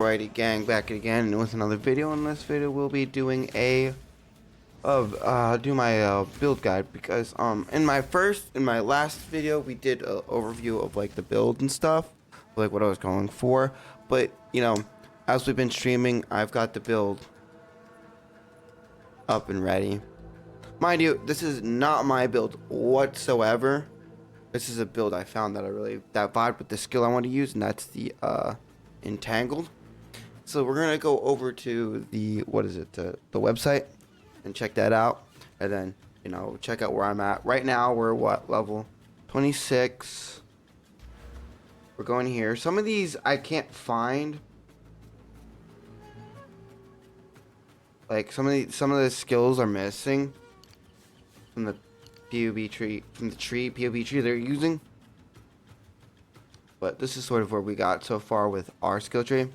Alrighty, gang, back again with another video. In this video, we'll be doing a my build guide because in my last video we did an overview of like the build and stuff, like what I was going for. But you know, as we've been streaming, I've got the build up and ready. Mind you, this is not my build whatsoever. This is a build I found that vibed with the skill I want to use, and that's the entangled. So we're gonna go over to the the website and check that out, and then check out where I'm at right now. We're what, level 26? We're going here. Some of these I can't find. Like some of the skills are missing from the POV tree, POV tree they're using. But this is sort of where we got so far with our skill tree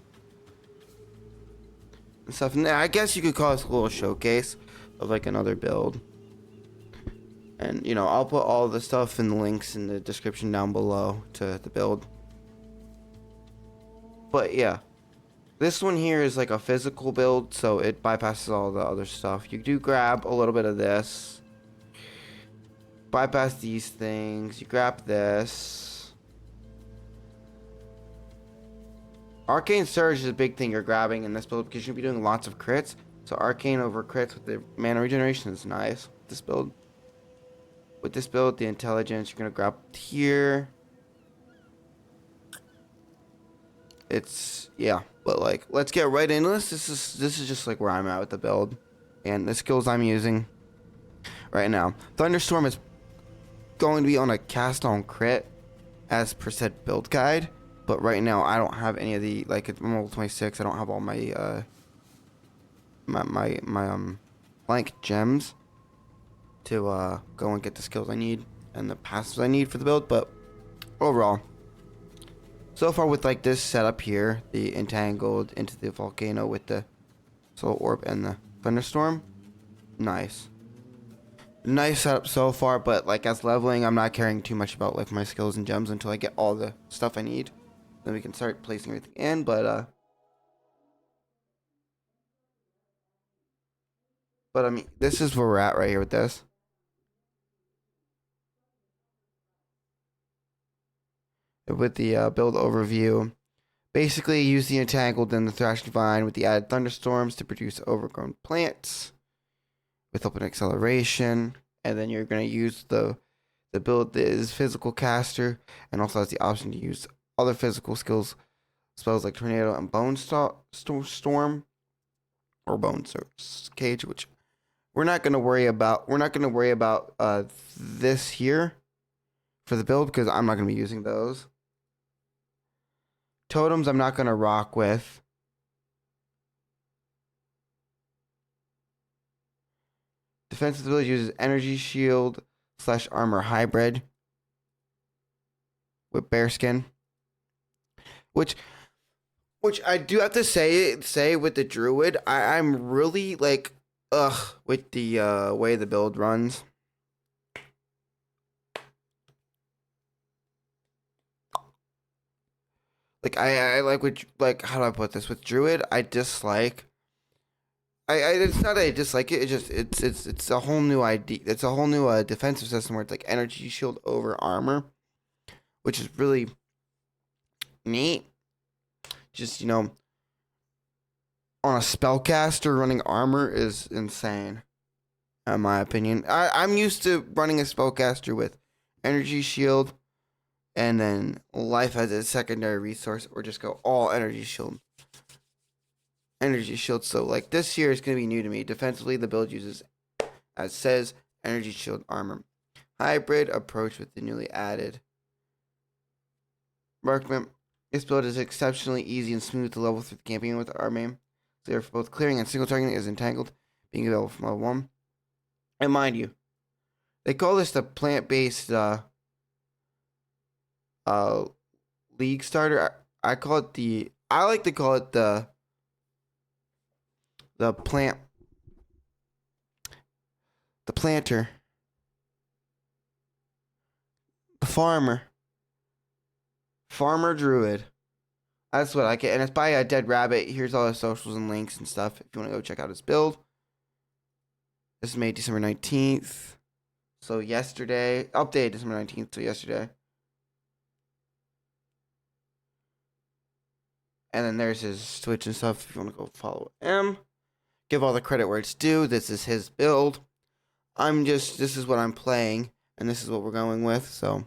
and stuff. And I guess you could call this a little showcase of like another build. And I'll put all the stuff in the links in the description down below to the build. But yeah, this one here is like a physical build, so it bypasses all the other stuff. You do grab a little bit of this, bypass these things, you grab this. Arcane Surge is a big thing you're grabbing in this build because you'll be doing lots of crits. So Arcane over crits with the mana regeneration is nice with this build. With this build, the intelligence you're gonna grab here. But like, let's get right into this. This is just like where I'm at with the build and the skills I'm using right now. Thunderstorm is going to be on a cast on crit as per said build guide. But right now, I don't have any of the, like, it's level 26. I don't have all my, my blank gems to, go and get the skills I need and the passives I need for the build. But overall, so far with, like, this setup here, the entangled into the volcano with the soul orb and the thunderstorm, nice. Nice setup so far, but, like, as leveling, I'm not caring too much about, like, my skills and gems until I get all the stuff I need. Then we can start placing everything in, but I mean, this is where we're at right here with this. With the build overview, basically use the entangled and the thrashing vine with the added thunderstorms to produce overgrown plants with open acceleration, and then you're gonna use the build that is physical caster and also has the option to use other physical spells like tornado and bone storm or bone cage, which we're not going to worry about. We're not going to worry about this here for the build because I'm not going to be using those. Totems I'm not going to rock with. Defensive ability uses energy shield / armor hybrid with bearskin. Which I do have to say with the Druid, I'm really like with the way the build runs. Like I like how do I put this? With Druid, I dislike. It's not that I dislike it. It's a whole new idea. It's a whole new defensive system where it's like energy shield over armor, which is really neat. Just on a spellcaster running armor is insane, in my opinion. I'm used to running a spellcaster with energy shield and then life as a secondary resource, or just go all energy shield. So like this here is gonna be new to me. Defensively, the build uses, as says, energy shield armor. Hybrid approach with the newly added Markman. This build is exceptionally easy and smooth to level through the campaign with our main. So for both clearing and single targeting is entangled, being available from level 1. And mind you, they call this the plant-based league starter. I like to call it the planter, the farmer Druid. That's what I get. And it's by a Dead Rabbit. Here's all his socials and links and stuff if you want to go check out his build. This is made December 19th. So yesterday. Update December 19th, so yesterday. And then there's his Twitch and stuff if you want to go follow him. Give all the credit where it's due. This is his build. This is what I'm playing. And this is what we're going with, so.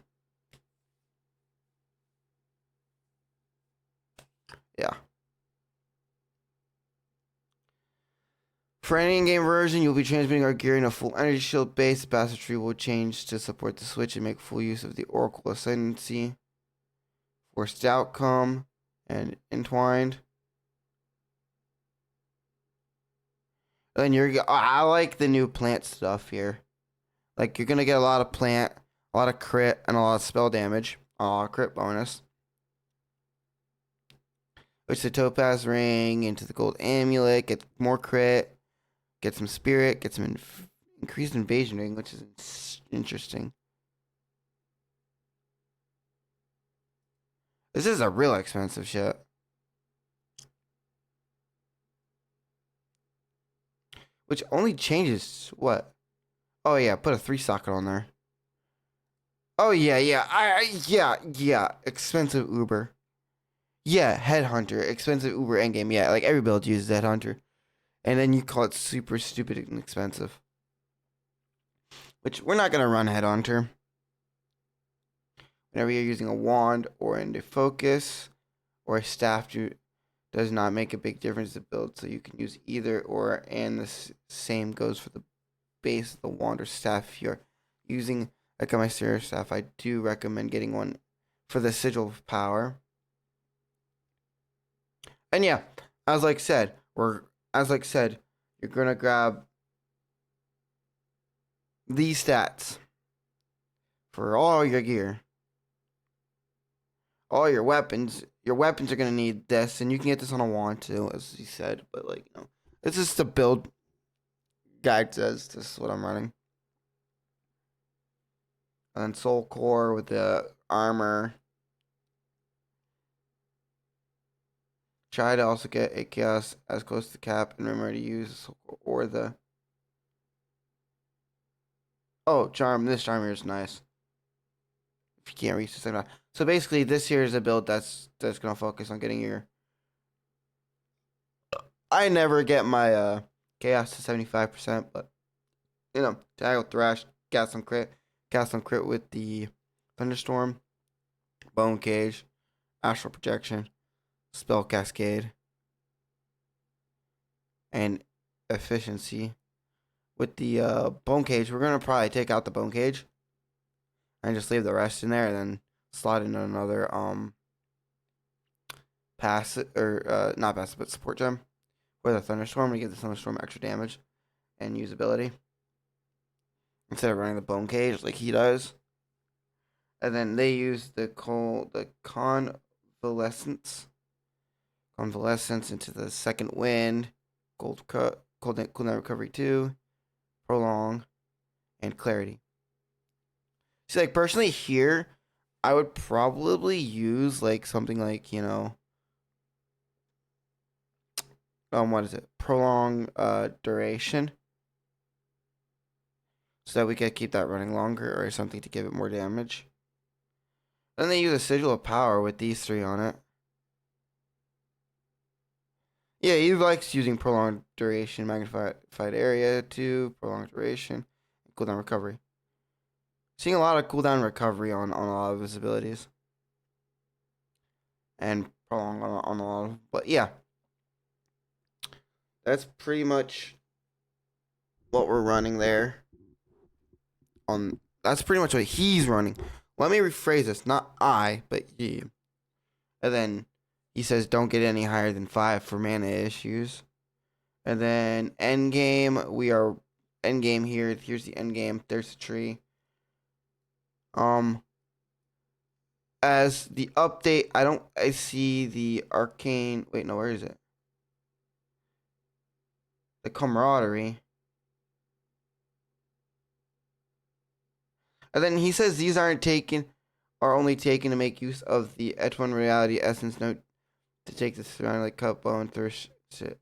Yeah. For any in-game version, you'll be transmitting our gear in a full energy shield base. The bastard tree will change to support the switch and make full use of the Oracle Ascendancy. Forced Outcome and Entwined. And I like the new plant stuff here. Like, you're going to get a lot of plant, a lot of crit, and a lot of spell damage. A lot of crit bonus. Which the Topaz Ring into the Gold Amulet. Get more crit. Get some spirit, get some increased invasion ring, which is interesting. This is a real expensive shit. Which only changes what? Oh yeah, put a 3 socket on there. Oh yeah. Yeah. Expensive Uber. Yeah, Headhunter. Expensive Uber endgame. Yeah, like every build uses Headhunter. And then you call it super stupid and expensive. Which we're not going to run Headhunter. Whenever you're using a wand or into focus or a staff, does not make a big difference to build. So you can use either or. And the same goes for the base of the wand or staff. If you're using like a mysterious staff, I do recommend getting one for the sigil of power. And yeah, as like said, you're gonna grab these stats for all your gear, all your weapons. Your weapons are gonna need this, and you can get this on a wand too, as he said. But like, this is the build guide says. This is what I'm running. And then Soul Core with the armor. Try to also get a chaos as close to the cap, and remember to use or the. Oh, charm! This charm here is nice. If you can't reach the second. So basically, this here is a build that's gonna focus on getting your. I never get my chaos to 75%, but Tag with Thrash, got some crit with the Thunderstorm, Bone Cage, Astral Projection, Spell Cascade, and Efficiency. With the Bone Cage, we're gonna probably take out the Bone Cage and just leave the rest in there, and then slot in another passive or not passive but support gem with a Thunderstorm to give the Thunderstorm extra damage and usability instead of running the Bone Cage like he does. And then they use the convalescence into the second wind, cooldown recovery 2, prolong, and clarity. See, like personally here, I would probably use like something like what is it? Prolong duration, so that we can keep that running longer, or something to give it more damage. Then they use a sigil of power with these 3 on it. Yeah, he likes using prolonged duration, magnified area 2, prolonged duration, and cooldown recovery. Seeing a lot of cooldown recovery on a lot of his abilities. And prolong on a lot of, but yeah. That's pretty much what we're running there. That's pretty much what he's running. Let me rephrase this, not I, but he. And then he says don't get any higher than 5 for mana issues. And then end game, we are end game here. Here's the end game. There's the tree. As the update, I see the arcane. Wait, no, where is it? The camaraderie. And then he says these are only taken to make use of the H1 reality essence note to take this ceramic cut bone through shit.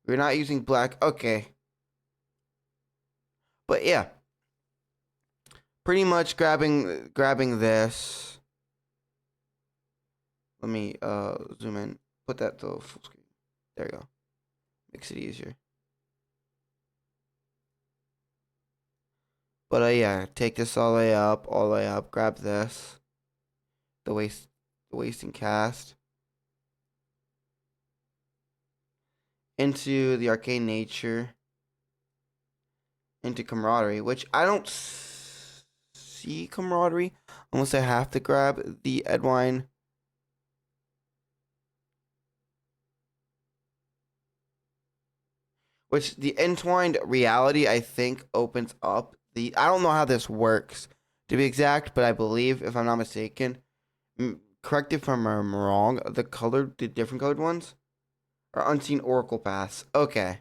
We're not using black. Okay. But yeah. Pretty much grabbing this. Let me zoom in. Put that to full screen. There you go. Makes it easier. But yeah, take this all the way up, grab this. The wasting cast. Into the arcane nature. Into camaraderie, which I don't see camaraderie unless I have to grab the Edwine. Which the entwined reality, I think, opens up the. I don't know how this works to be exact, but I believe, if I'm not mistaken, correct if I'm wrong, the different colored ones are unseen oracle paths. Okay.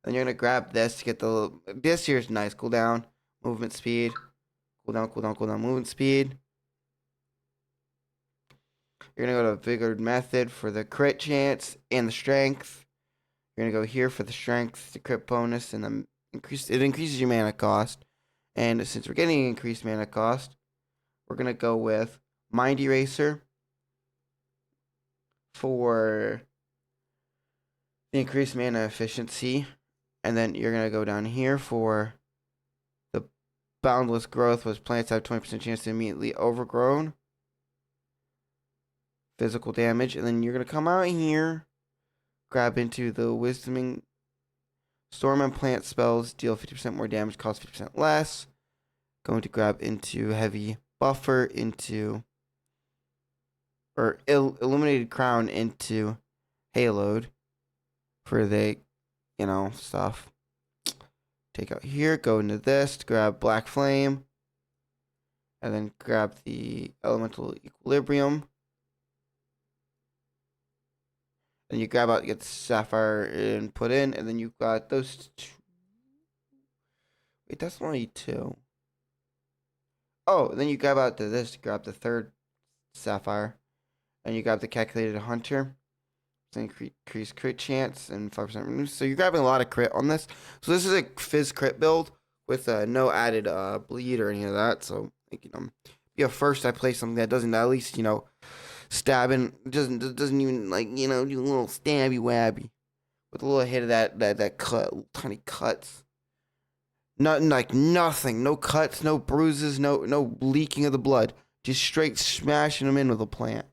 Then you're gonna grab this to get the. This here's nice. Cooldown, movement speed, cooldown, movement speed. You're gonna go to Vigor Method for the crit chance and the strength. You're gonna go here for the strength, the crit bonus, and the it increases your mana cost. And since we're getting increased mana cost, we're gonna go with Mind Eraser for the increased mana efficiency. And then you're gonna go down here for the Boundless Growth, which plants have 20% chance to immediately overgrown. Physical damage, and then you're gonna come out here, grab into the Wisdoming Storm and Plant spells, deal 50% more damage, cost 50% less. Going to grab into Heavy Buffer into or Illuminated Crown into Haloed for the stuff. Take out here, go into this to grab Black Flame, and then grab the Elemental Equilibrium. And you grab out, get the Sapphire and put in, and then you've got those two. Wait, that's only two. Oh, then you grab out this to grab the third Sapphire. And you grab the Calculated Hunter. Increase crit chance and 5% reduce. So you're grabbing a lot of crit on this. So this is a Fizz crit build with no added bleed or any of that. So, yeah, first I play something that doesn't at least, stabbing doesn't even do a little stabby wabby with a little hit of that cut, tiny cuts. Nothing, no cuts, no bruises, no leaking of the blood, just straight smashing them in with a plant,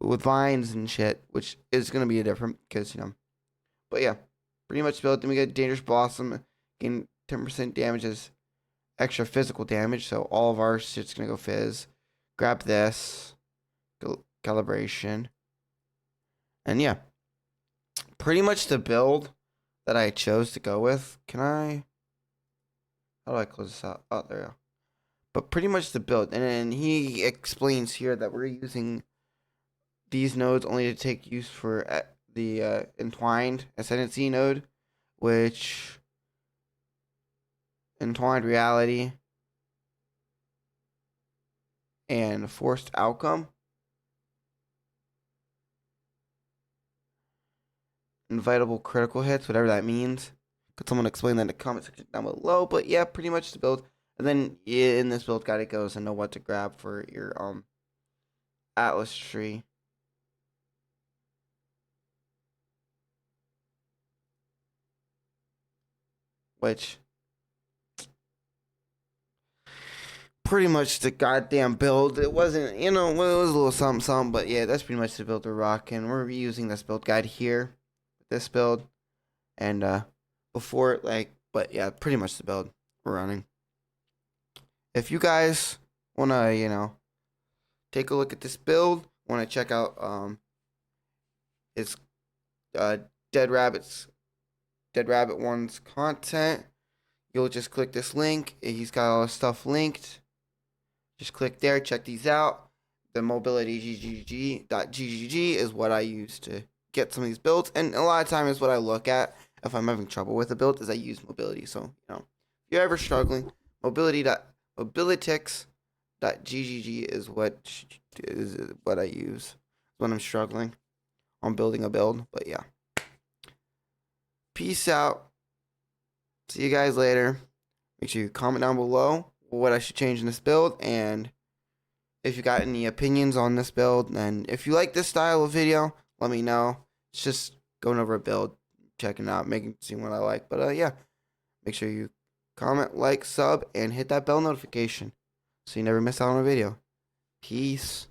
with vines and shit, which is gonna be a different because but yeah, pretty much built. Then we get Dangerous Blossom, gain 10% damage as extra physical damage, so all of our shit's gonna go fizz. Grab this. Calibration. And yeah, pretty much the build that I chose to go with. How do I close this out? Oh, there we go. But pretty much the build. And then he explains here that we're using these nodes only to take use for the Entwined Ascendancy node, which Entwined Reality and Forced Outcome. Invitable critical hits, whatever that means. Could someone explain that in the comment section down below? But yeah, pretty much the build. And then in this build guide it goes and know what to grab for your Atlas tree. Which pretty much the goddamn build. It wasn't, it was a little something, but yeah, that's pretty much the build we're rocking. We're using this build guide here. This build. And before but yeah, pretty much the build we're running. If you guys wanna, take a look at this build, wanna check out it's Dead Rabbit 1's content, you'll just click this link. He's got all his stuff linked. Just click there, check these out. The mobility.ggg is what I use to get some of these builds, and a lot of times what I look at if I'm having trouble with a build is I use mobility. So if you're ever struggling, mobilitix.ggg .ggg is what I use when I'm struggling on building a build. But yeah, peace out. See you guys later. Make sure you comment down below what I should change in this build, and if you got any opinions on this build, and if you like this style of video, let me know. It's just going over a build, checking out, seeing what I like. But yeah, make sure you comment, like, sub, and hit that bell notification so you never miss out on a video. Peace.